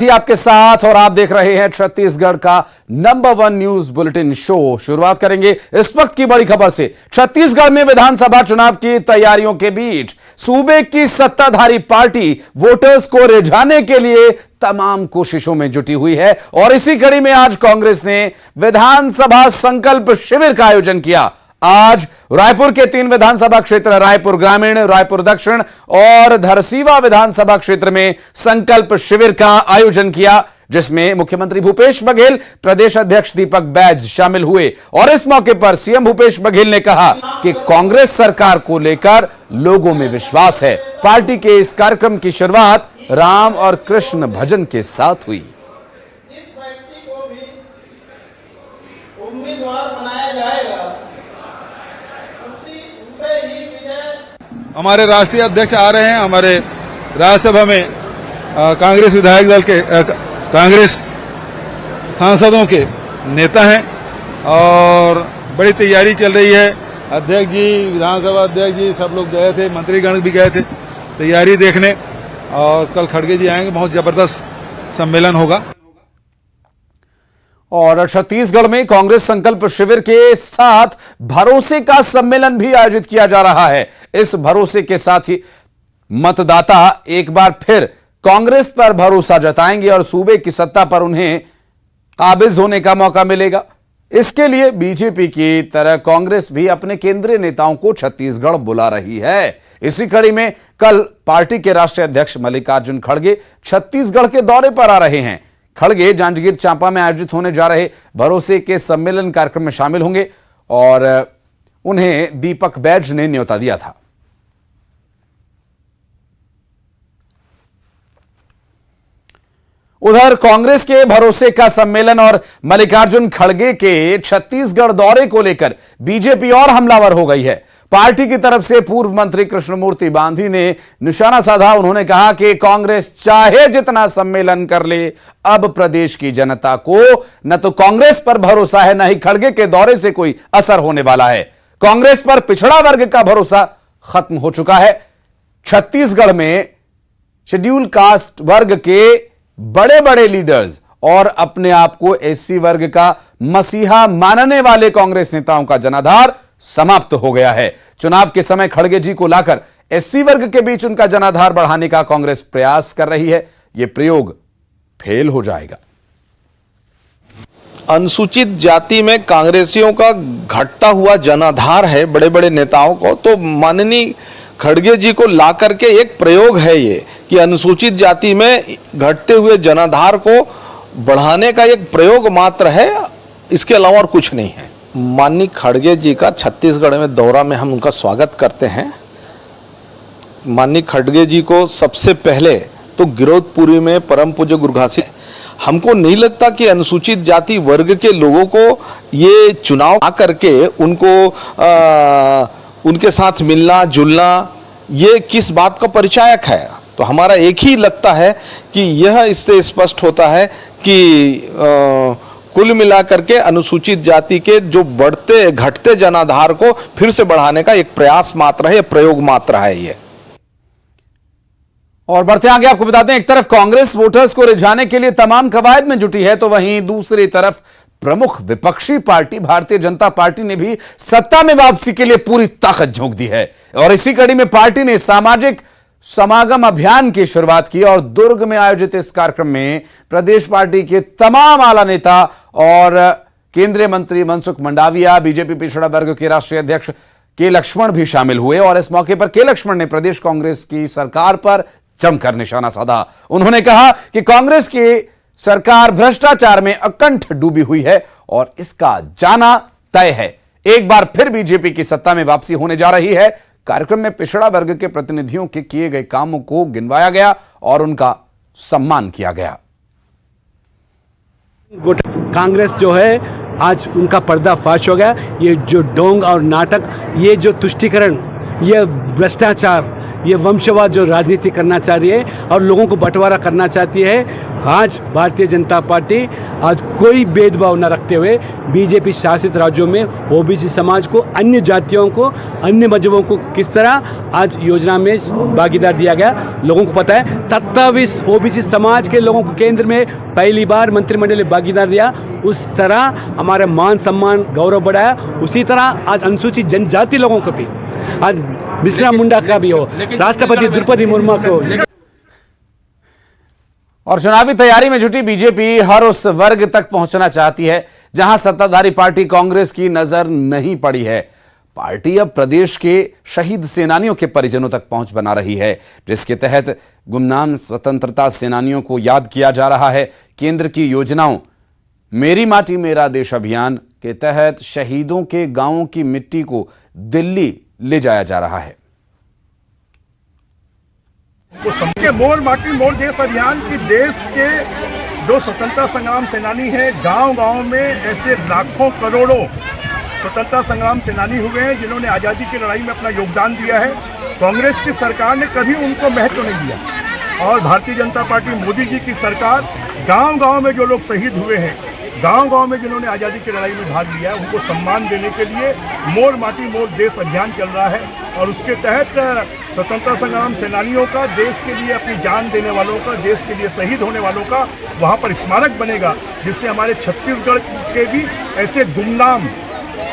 जी आपके साथ और आप देख रहे हैं छत्तीसगढ़ का नंबर 1 न्यूज बुलेटिन शो। शुरुआत करेंगे इस वक्त की बड़ी खबर से। छत्तीसगढ़ में विधानसभा चुनाव की तैयारियों के बीच सूबे की सत्ताधारी पार्टी वोटर्स को रिझाने के लिए तमाम कोशिशों में जुटी हुई है और इसी कड़ी में आज कांग्रेस ने विधानसभा संकल्प शिविर का आयोजन किया। आज रायपुर के 3 विधानसभा क्षेत्र रायपुर ग्रामीण, रायपुर दक्षिण और धरसीवा विधानसभा क्षेत्र में संकल्प शिविर का आयोजन किया, जिसमें मुख्यमंत्री भूपेश बघेल, प्रदेश अध्यक्ष दीपक बैज शामिल हुए। और इस मौके पर सीएम भूपेश बघेल ने कहा कि कांग्रेस सरकार को लेकर लोगों में विश्वास है। पार्टी के इस कार्यक्रम की शुरुआत राम और कृष्ण भजन के साथ हुई। इस व्यक्ति को भी उम्मीदवार बनाया जाएगा, उसे ही विजय। हमारे राष्ट्रीय अध्यक्ष आ रहे हैं। हमारे राज्यसभा में कांग्रेस विधायक दल के कांग्रेस सांसदों के नेता हैं और बड़ी तैयारी चल रही है। अध्यक्ष जी, विधानसभा अध्यक्ष जी सब लोग गए थे, मंत्रीगण भी गए थे तैयारी देखने और कल खड़गे जी आएंगे। बहुत जबरदस्त सम्मेलन होगा। और छत्तीसगढ़ में कांग्रेस संकल्प शिविर के साथ भरोसे का सम्मेलन भी आयोजित किया जा रहा है। इस भरोसे के साथ ही मतदाता एक बार फिर कांग्रेस पर भरोसा जताएंगे और सूबे की सत्ता पर उन्हें काबिज होने का मौका मिलेगा। इसके लिए बीजेपी की तरह कांग्रेस भी अपने केंद्रीय नेताओं को छत्तीसगढ़ बुला रही है। इसी कड़ी में कल पार्टी के राष्ट्रीय अध्यक्ष मल्लिकार्जुन खड़गे छत्तीसगढ़ के दौरे पर आ रहे हैं। खड़गे जांजगीर चांपा में आयोजित होने जा रहे भरोसे के सम्मेलन कार्यक्रम में शामिल होंगे और उन्हें दीपक बैज ने न्योता दिया था। उधर कांग्रेस के भरोसे का सम्मेलन और मल्लिकार्जुन खड़गे के छत्तीसगढ़ दौरे को लेकर बीजेपी और हमलावर हो गई है। पार्टी की तरफ से पूर्व मंत्री कृष्णमूर्ति बांधी ने निशाना साधा। उन्होंने कहा कि कांग्रेस चाहे जितना सम्मेलन कर ले, अब प्रदेश की जनता को न तो कांग्रेस पर भरोसा है, न ही खड़गे के दौरे से कोई असर होने वाला है। कांग्रेस पर पिछड़ा वर्ग का भरोसा खत्म हो चुका है। छत्तीसगढ़ में शेड्यूल कास्ट वर्ग के बड़े बड़े लीडर्स और अपने आप को एससी वर्ग का मसीहा मानने वाले कांग्रेस नेताओं का जनाधार समाप्त हो गया है। चुनाव के समय खड़गे जी को लाकर एससी वर्ग के बीच उनका जनाधार बढ़ाने का कांग्रेस प्रयास कर रही है। यह प्रयोग फेल हो जाएगा। अनुसूचित जाति में कांग्रेसियों का घटता हुआ जनाधार है बड़े बड़े नेताओं को, तो माननीय खड़गे जी को ला करके एक प्रयोग है ये कि अनुसूचित जाति में घटते हुए जनाधार को बढ़ाने का एक प्रयोग मात्र है, इसके अलावा और कुछ नहीं है। माननीय खड़गे जी का छत्तीसगढ़ में दौरा में हम उनका स्वागत करते हैं। माननीय खड़गे जी को सबसे पहले तो गिरौदपुरी में परम पूज्य गुरघासी, हमको नहीं लगता कि अनुसूचित जाति वर्ग के लोगों को ये चुनाव आ करके उनको उनके साथ मिलना जुलना ये किस बात का परिचायक है। तो हमारा एक ही लगता है कि यह इससे स्पष्ट होता है कि कुल मिलाकर के अनुसूचित जाति के जो बढ़ते घटते जनाधार को फिर से बढ़ाने का एक प्रयास मात्र है, प्रयोग मात्र है ये। और बढ़ते आगे आपको बताते हैं, एक तरफ कांग्रेस वोटर्स को रिझाने के लिए तमाम कवायद में जुटी है, तो वहीं दूसरी तरफ प्रमुख विपक्षी पार्टी भारतीय जनता पार्टी ने भी सत्ता में वापसी के लिए पूरी ताकत झोंक दी है। और इसी कड़ी में पार्टी ने सामाजिक समागम अभियान की शुरुआत की और दुर्ग में आयोजित इस कार्यक्रम में प्रदेश पार्टी के तमाम आला नेता और केंद्रीय मंत्री मनसुख मंडाविया, बीजेपी पिछड़ा वर्ग के राष्ट्रीय अध्यक्ष के लक्ष्मण भी शामिल हुए। और इस मौके पर के लक्ष्मण ने प्रदेश कांग्रेस की सरकार पर जमकर निशाना साधा। उन्होंने कहा कि कांग्रेस की सरकार भ्रष्टाचार में अकंठ डूबी हुई है और इसका जाना तय है। एक बार फिर बीजेपी की सत्ता में वापसी होने जा रही है। कार्यक्रम में पिछड़ा वर्ग के प्रतिनिधियों के किए गए कामों को गिनवाया गया और उनका सम्मान किया गया। कांग्रेस जो है आज उनका पर्दाफाश हो गया। ये जो ढोंग और नाटक, ये जो तुष्टीकरण ये भ्रष्टाचार, ये वंशवाद जो राजनीति करना चाह रही है और लोगों को बंटवारा करना चाहती है, आज भारतीय जनता पार्टी आज कोई भेदभाव न रखते हुए बीजेपी शासित राज्यों में ओबीसी समाज को, अन्य जातियों को, अन्य मजहबों को किस तरह आज योजना में भागीदार दिया गया। लोगों को पता है 27 ओबीसी समाज के लोगों को केंद्र में पहली बार मंत्रिमंडल ने भागीदार दिया। उस तरह हमारा मान सम्मान गौरव बढ़ाया। उसी तरह आज अनुसूचित जनजाति लोगों को भी, आज बिरसा मुंडा का भी हो, राष्ट्रपति द्रौपदी मुर्मू को। और चुनावी तैयारी में जुटी बीजेपी हर उस वर्ग तक पहुंचना चाहती है जहां सत्ताधारी पार्टी कांग्रेस की नजर नहीं पड़ी है। पार्टी अब प्रदेश के शहीद सेनानियों के परिजनों तक पहुंच बना रही है, जिसके तहत गुमनाम स्वतंत्रता सेनानियों को याद किया जा रहा है। केंद्र की योजनाओं मेरी माटी मेरा देश अभियान के तहत शहीदों के गांवों की मिट्टी को दिल्ली ले जाया जा रहा है। वो सबके मोर माटी मोर देश अभियान की देश के जो स्वतंत्रता संग्राम सेनानी हैं, गांव-गांव में ऐसे लाखों करोड़ों स्वतंत्रता संग्राम सेनानी हुए हैं जिन्होंने आज़ादी की लड़ाई में अपना योगदान दिया है। कांग्रेस की सरकार ने कभी उनको महत्व नहीं दिया और भारतीय जनता पार्टी मोदी जी की सरकार गांव-गांव में जो लोग शहीद हुए हैं, गांव-गांव में जिन्होंने आज़ादी की लड़ाई में भाग लिया, उनको सम्मान देने के लिए मोर माटी मोर देश अभियान चल रहा है और उसके तहत स्वतंत्रता संग्राम सेनानियों का, देश के लिए अपनी जान देने वालों का, देश के लिए शहीद होने वालों का वहाँ पर स्मारक बनेगा, जिससे हमारे छत्तीसगढ़ के भी ऐसे गुमनाम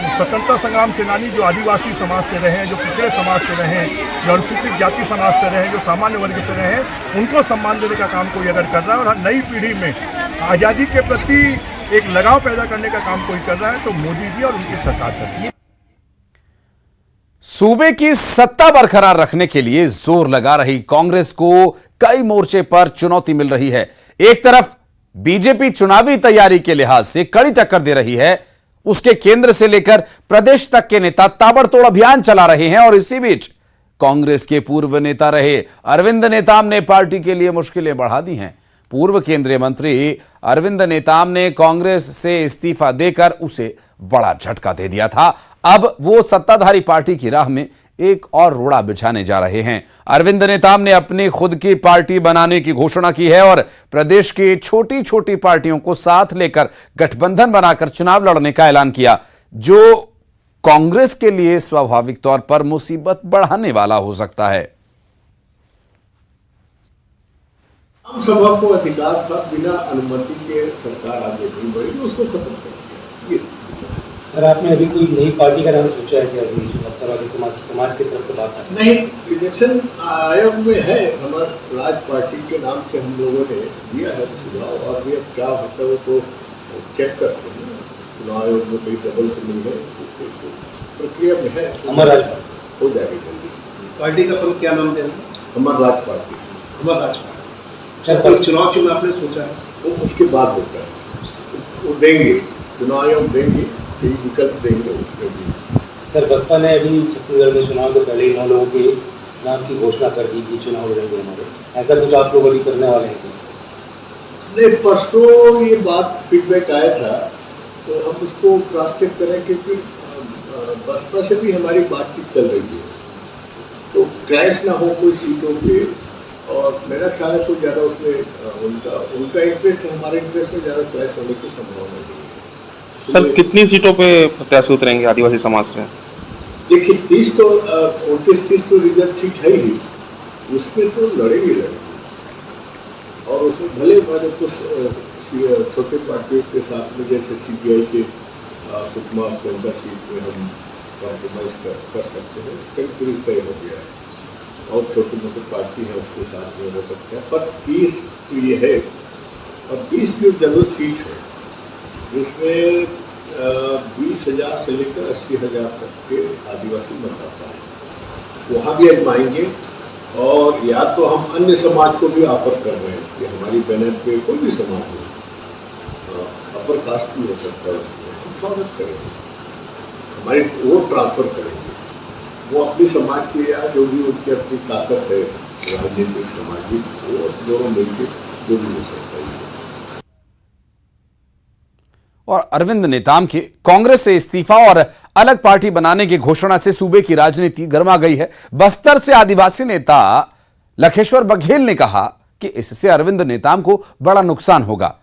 स्वतंत्रता संग्राम सेनानी जो आदिवासी समाज से रहे हैं, जो पिछड़े समाज से रहे हैं, जो अनुसूचित जाति समाज से रहे हैं, जो सामान्य वर्ग से रहे हैं, उनको सम्मान देने का काम कोई अगर कर रहा है और नई पीढ़ी में आज़ादी के प्रति एक लगाव पैदा करने का काम कोई कर रहा है तो मोदी जी और उनकी सरकार करती है। सूबे की सत्ता बरकरार रखने के लिए जोर लगा रही कांग्रेस को कई मोर्चे पर चुनौती मिल रही है। एक तरफ बीजेपी चुनावी तैयारी के लिहाज से कड़ी टक्कर दे रही है, उसके केंद्र से लेकर प्रदेश तक के नेता ताबड़तोड़ अभियान चला रहे हैं और इसी बीच कांग्रेस के पूर्व नेता रहे अरविंद नेताम ने पार्टी के लिए मुश्किलें बढ़ा दी हैं। पूर्व केंद्रीय मंत्री अरविंद नेताम ने कांग्रेस से इस्तीफा देकर उसे बड़ा झटका दे दिया था। अब वो सत्ताधारी पार्टी की राह में एक और रोड़ा बिछाने जा रहे हैं। अरविंद नेताम ने अपनी खुद की पार्टी बनाने की घोषणा की है और प्रदेश की छोटी छोटी पार्टियों को साथ लेकर गठबंधन बनाकर चुनाव लड़ने का ऐलान किया, जो कांग्रेस के लिए स्वाभाविक तौर पर मुसीबत बढ़ाने वाला हो सकता है। आम सभा को अधिकार था बिना अनुमति के सरकार आगे नहीं बढ़ेगी, उसको खत्म कर दिया। सर, आपने अभी कोई नई पार्टी का नाम सोचा है कि अभी लोकसभा के समाज की तरफ से बात है? नहीं, इलेक्शन आयोग में है, हमारे राज पार्टी के नाम से हम लोगों ने दिया है सुझाव और भी अब क्या होता है वो तो चेक करते हैं। चुनाव आयोग में कई डबल तो मिल गए, प्रक्रिया में है, अमर राज हो जाएगी जल्दी। पार्टी का प्रमुख क्या नाम देना? अमर राज पार्टी। अमर राज पार्टी। सर, बस चुनाव आपने सोचा है? वो उसके बाद होता है, वो देंगे, चुनाव आयोग देंगे, कई विकल्प देंगे उसके भी। सर, बसपा ने अभी छत्तीसगढ़ में चुनाव के पहले ही 9 लोगों के नाम की घोषणा कर दी कि चुनाव लड़ेंगे हमारे, ऐसा कुछ आप लोग अभी करने वाले हैं? नहीं, परसों ये बात फीडबैक आया था तो हम उसको क्रॉस चेक करें, क्योंकि बसपा से भी हमारी बातचीत चल रही है तो क्लैश ना हो कोई सीटों पे, और मेरा ख्याल है तो ज़्यादा उसमें उनका इंटरेस्ट हमारे इंटरेस्ट में ज़्यादा क्लैश होने की संभावना नहीं है। सर, कितनी सीटों पे प्रत्याशी उतरेंगे आदिवासी समाज से? देखिए 29-30 तो रिजर्व सीट है ही, उसमें तो लड़ेंगे और उसमें भले हमारे कुछ छोटे पार्टियों के साथ में जैसे CPI के सुकमा कोंडा सीट में हम कॉम्प्रोमाइज़ कर सकते हैं, कई पूरी तय हो गया है और छोटे मोटे पार्टी है उसके साथ में हो सकते हैं, पर 30 तो ये है और 20 की जनरल सीट है जिसमें 20,000 से लेकर 80,000 तक के आदिवासी मतदाता हैं, वहाँ भी आजमाएंगे। और या तो हम अन्य समाज को भी ऑफर कर रहे हैं कि हमारी बैनर पे कोई भी समाज हो, अपर कास्ट भी हो सकता है, उसमें हम स्वागत करेंगे, हमारी वोट ट्रांसफर करेंगे, वो अपनी समाज की या जो भी उनकी अपनी ताकत है राजनीतिक सामाजिक, वो दोनों मिलकर जो भी हो सकता है। और अरविंद नेताम के कांग्रेस से इस्तीफा और अलग पार्टी बनाने की घोषणा से सूबे की राजनीति गर्मा गई है। बस्तर से आदिवासी नेता लखेश्वर बघेल ने कहा कि इससे अरविंद नेताम को बड़ा नुकसान होगा।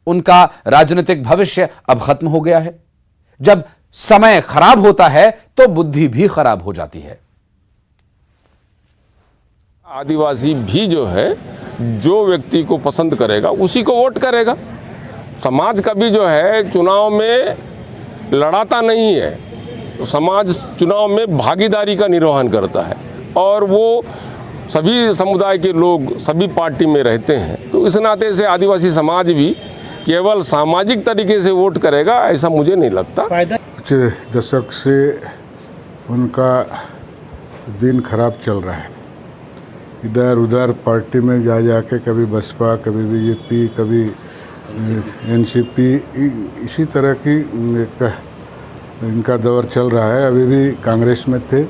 उनका राजनीतिक भविष्य अब खत्म हो गया है। जब समय खराब होता है तो बुद्धि भी खराब हो जाती है। आदिवासी भी जो है, जो व्यक्ति को पसंद करेगा उसी को वोट करेगा। समाज कभी जो है चुनाव में लड़ाता नहीं है, तो समाज चुनाव में भागीदारी का निर्वहन करता है और वो सभी समुदाय के लोग सभी पार्टी में रहते हैं। तो इस नाते से आदिवासी समाज भी केवल सामाजिक तरीके से वोट करेगा ऐसा मुझे नहीं लगता। कुछ दशक से उनका दिन खराब चल रहा है। इधर उधर पार्टी में जा जाके कभी बसपा, कभी बीजेपी, कभी एनसीपी, इसी तरह की इनका दौर चल रहा है। अभी भी कांग्रेस में थे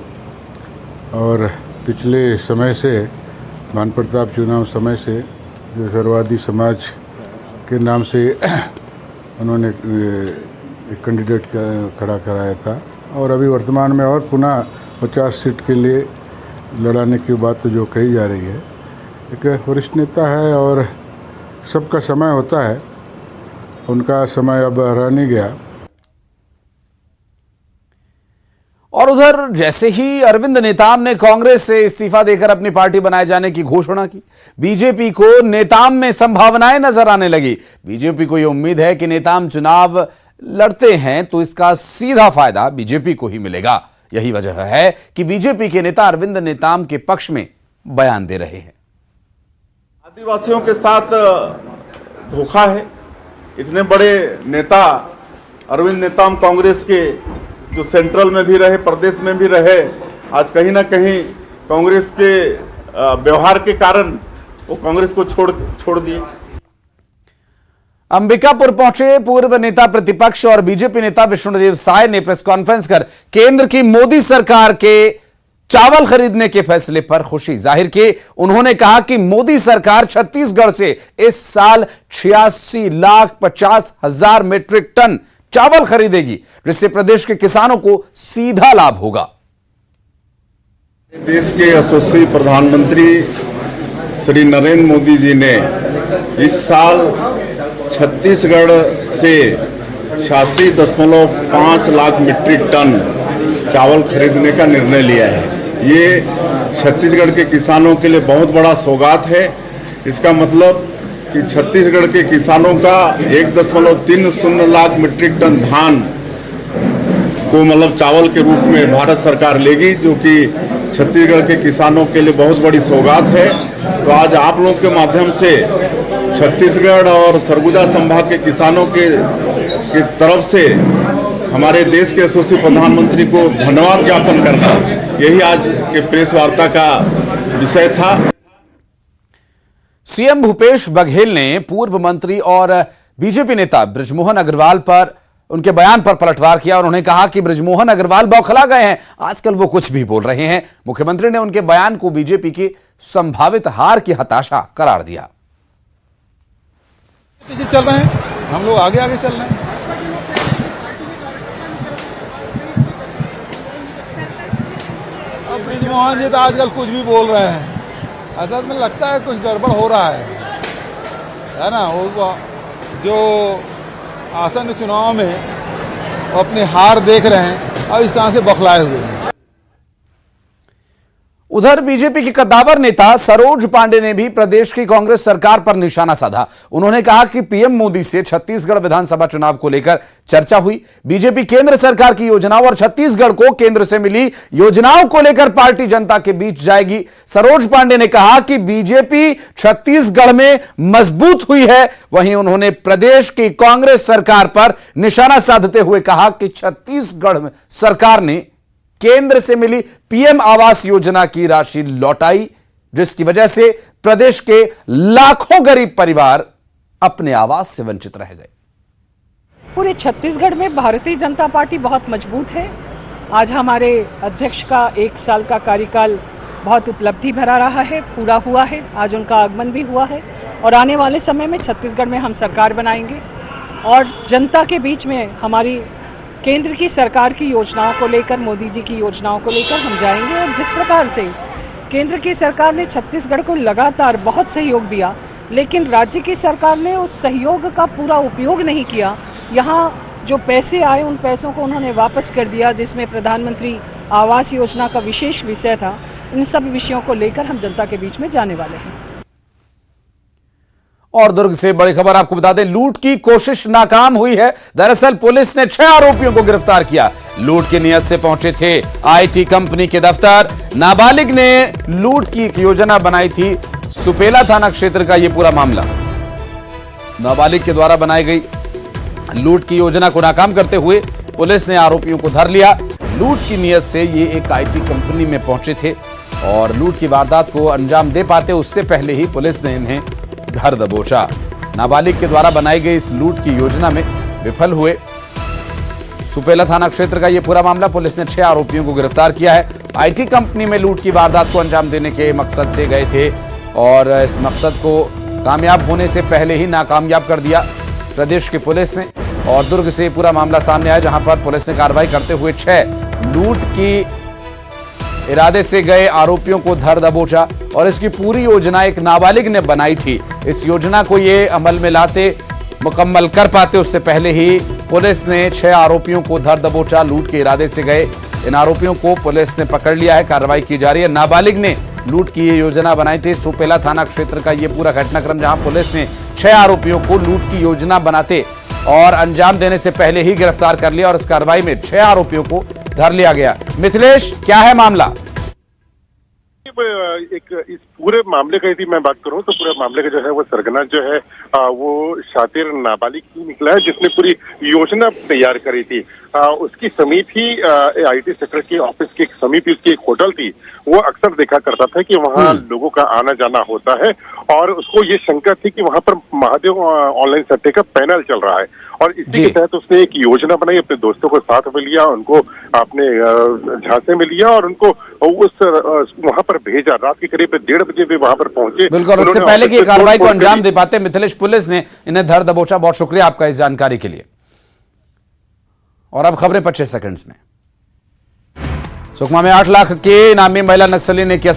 और पिछले समय से भानु प्रताप चुनाव समय से जो सर्ववादी समाज के नाम से उन्होंने एक कैंडिडेट खड़ा कराया था और अभी वर्तमान में और पुनः 50 सीट के लिए लड़ाने की बात तो जो कही जा रही है। एक वरिष्ठ नेता है और सबका समय होता है, उनका समय अब रह नहीं गया। और उधर जैसे ही अरविंद नेताम ने कांग्रेस से इस्तीफा देकर अपनी पार्टी बनाए जाने की घोषणा की, बीजेपी को नेताम में संभावनाएं नजर आने लगी। बीजेपी को यह उम्मीद है कि नेताम चुनाव लड़ते हैं तो इसका सीधा फायदा बीजेपी को ही मिलेगा। यही वजह है कि बीजेपी के नेता अरविंद नेताम के पक्ष में बयान दे रहे हैं। आदिवासियों के साथ धोखा है। इतने बड़े नेता अरविंद नेताम कांग्रेस के, जो सेंट्रल में भी रहे, प्रदेश में भी रहे, आज कहीं ना कहीं कांग्रेस के व्यवहार के कारण वो कांग्रेस को छोड़ दिए। अंबिकापुर पहुंचे पूर्व नेता प्रतिपक्ष और बीजेपी नेता विष्णुदेव साय ने प्रेस कॉन्फ्रेंस कर केंद्र की मोदी सरकार के चावल खरीदने के फैसले पर खुशी जाहिर की। उन्होंने कहा कि मोदी सरकार छत्तीसगढ़ से इस साल 86,50,000 मीट्रिक टन चावल खरीदेगी, जिससे प्रदेश के किसानों को सीधा लाभ होगा। देश के यशस्वी प्रधानमंत्री श्री नरेंद्र मोदी जी ने इस साल छत्तीसगढ़ से 86.5 लाख मीट्रिक टन चावल खरीदने का निर्णय लिया है। ये छत्तीसगढ़ के किसानों के लिए बहुत बड़ा सौगात है। इसका मतलब कि छत्तीसगढ़ के किसानों का 1.30 लाख मीट्रिक टन धान को मतलब चावल के रूप में भारत सरकार लेगी, जो कि छत्तीसगढ़ के किसानों के लिए बहुत बड़ी सौगात है। तो आज आप लोग के माध्यम से छत्तीसगढ़ और सरगुजा संभाग के किसानों की तरफ से हमारे देश के यशस्वी प्रधानमंत्री को धन्यवाद ज्ञापन करना, यही आज के प्रेस वार्ता का विषय था। सीएम भूपेश बघेल ने पूर्व मंत्री और बीजेपी नेता बृजमोहन अग्रवाल पर उनके बयान पर पलटवार किया और उन्होंने कहा कि बृजमोहन अग्रवाल बौखला गए हैं, आजकल वो कुछ भी बोल रहे हैं। मुख्यमंत्री ने उनके बयान को बीजेपी की संभावित हार की हताशा करार दिया। पीछे चल रहे हैं, हम लोग आगे आगे चल रहे हैं। अब बृजमोहन जी तो आजकल कुछ भी बोल रहे हैं, असल में लगता है कुछ गड़बड़ हो रहा है ना। वो जो आसन चुनाव में अपनी हार देख रहे हैं और इस तरह से बौखलाए हुए हैं। उधर बीजेपी के कद्दावर नेता सरोज पांडे ने भी प्रदेश की कांग्रेस सरकार पर निशाना साधा। उन्होंने कहा कि पीएम मोदी से छत्तीसगढ़ विधानसभा चुनाव को लेकर चर्चा हुई। बीजेपी केंद्र सरकार की योजनाओं और छत्तीसगढ़ को केंद्र से मिली योजनाओं को लेकर पार्टी जनता के बीच जाएगी। सरोज पांडे ने कहा कि बीजेपी छत्तीसगढ़ में मजबूत हुई है। वहीं उन्होंने प्रदेश की कांग्रेस सरकार पर निशाना साधते हुए कहा कि छत्तीसगढ़ सरकार ने केंद्र से मिली पीएम आवास योजना की राशि लौटाई, जिसकी वजह से प्रदेश के लाखों गरीब परिवार अपने आवास से वंचित रह गए। पूरे छत्तीसगढ़ में भारतीय जनता पार्टी बहुत मजबूत है। आज हमारे अध्यक्ष का 1 साल का कार्यकाल बहुत उपलब्धि भरा रहा है, पूरा हुआ है। आज उनका आगमन भी हुआ है और आने वाले समय में छत्तीसगढ़ में हम सरकार बनाएंगे। और जनता के बीच में हमारी केंद्र की सरकार की योजनाओं को लेकर, मोदी जी की योजनाओं को लेकर हम जाएंगे। और जिस प्रकार से केंद्र की सरकार ने छत्तीसगढ़ को लगातार बहुत सहयोग दिया, लेकिन राज्य की सरकार ने उस सहयोग का पूरा उपयोग नहीं किया। यहाँ जो पैसे आए उन पैसों को उन्होंने वापस कर दिया, जिसमें प्रधानमंत्री आवास योजना का विशेष विषय था। इन सब विषयों को लेकर हम जनता के बीच में जाने वाले हैं। और दुर्ग से बड़ी खबर आपको बता दें, लूट की कोशिश नाकाम हुई है। दरअसल पुलिस ने 6 आरोपियों को गिरफ्तार किया। लूट की नियत से पहुंचे थे आईटी कंपनी के दफ्तर। नाबालिग ने लूट की एक योजना बनाई थी। सुपेला थाना क्षेत्र का यह पूरा मामला। नाबालिग के द्वारा बनाई गई लूट की योजना को नाकाम करते हुए पुलिस ने आरोपियों को धर लिया। लूट की नियत से ये एक आईटी कंपनी में पहुंचे थे और लूट की वारदात को अंजाम दे पाते उससे पहले ही पुलिस ने इन्हें धर दबोचा। नाबालिग के द्वारा बनाई गई इस लूट की योजना में विफल हुए। सुपेला थाना क्षेत्र का यह पूरा मामला। पुलिस ने 6 आरोपियों को गिरफ्तार किया है। आईटी कंपनी में लूट की वारदात को अंजाम देने के मकसद से गए थे और इस मकसद को कामयाब होने से पहले ही नाकामयाब कर दिया प्रदेश की पुलिस ने। और दुर्ग से पूरा मामला सामने आया, जहां पर पुलिस ने कार्रवाई करते हुए 6 लूट की इरादे से गए आरोपियों को धर दबोचा। और इसकी पूरी योजना एक नाबालिग ने बनाई थी। इस योजना को ये अमल में लाते, मुकम्मल कर पाते उससे पहले ही पुलिस ने 6 आरोपियों को धर दबोचा। लूट के इरादे से गए इन आरोपियों को पुलिस ने पकड़ लिया है। कार्रवाई की जा रही है। नाबालिग ने लूट की ये योजना बनाई थी। सुपेला थाना क्षेत्र का ये पूरा घटनाक्रम, जहां पुलिस ने 6 आरोपियों को लूट की योजना बनाते और अंजाम देने से पहले ही गिरफ्तार कर लिया और इस कार्रवाई में 6 आरोपियों को धर लिया गया। मिथिलेश, क्या है मामला? एक इस पूरे मामले का यदि मैं बात करूं तो पूरे मामले का जो है वो सरगना जो है वो शातिर नाबालिग ही निकला है, जिसने पूरी योजना तैयार करी थी। उसकी समीप ही आईटी सेक्टर के ऑफिस के समीप ही उसकी एक होटल थी। वो अक्सर देखा करता था कि वहाँ लोगों का आना जाना होता है और उसको ये शंका थी कि वहाँ पर महादेव ऑनलाइन सट्टे का पैनल चल रहा है और इसी के तहत उसने एक योजना बनाई, अपने दोस्तों को साथ में लिया, उनको अपने झांसे में लिया और उनको उस वहां पर भेजा। रात के करीब 1:30 बजे वे वहां पर पहुंचे। बिल्कुल, उससे पहले की कार्रवाई को अंजाम दे पाते मिथिलेश, पुलिस ने इन्हें धर दबोचा। बहुत शुक्रिया आपका इस जानकारी के लिए। और अब खबरें 25 सेकंड्स में। सुकमा में 8 लाख के इनामी महिला नक्सली ने किया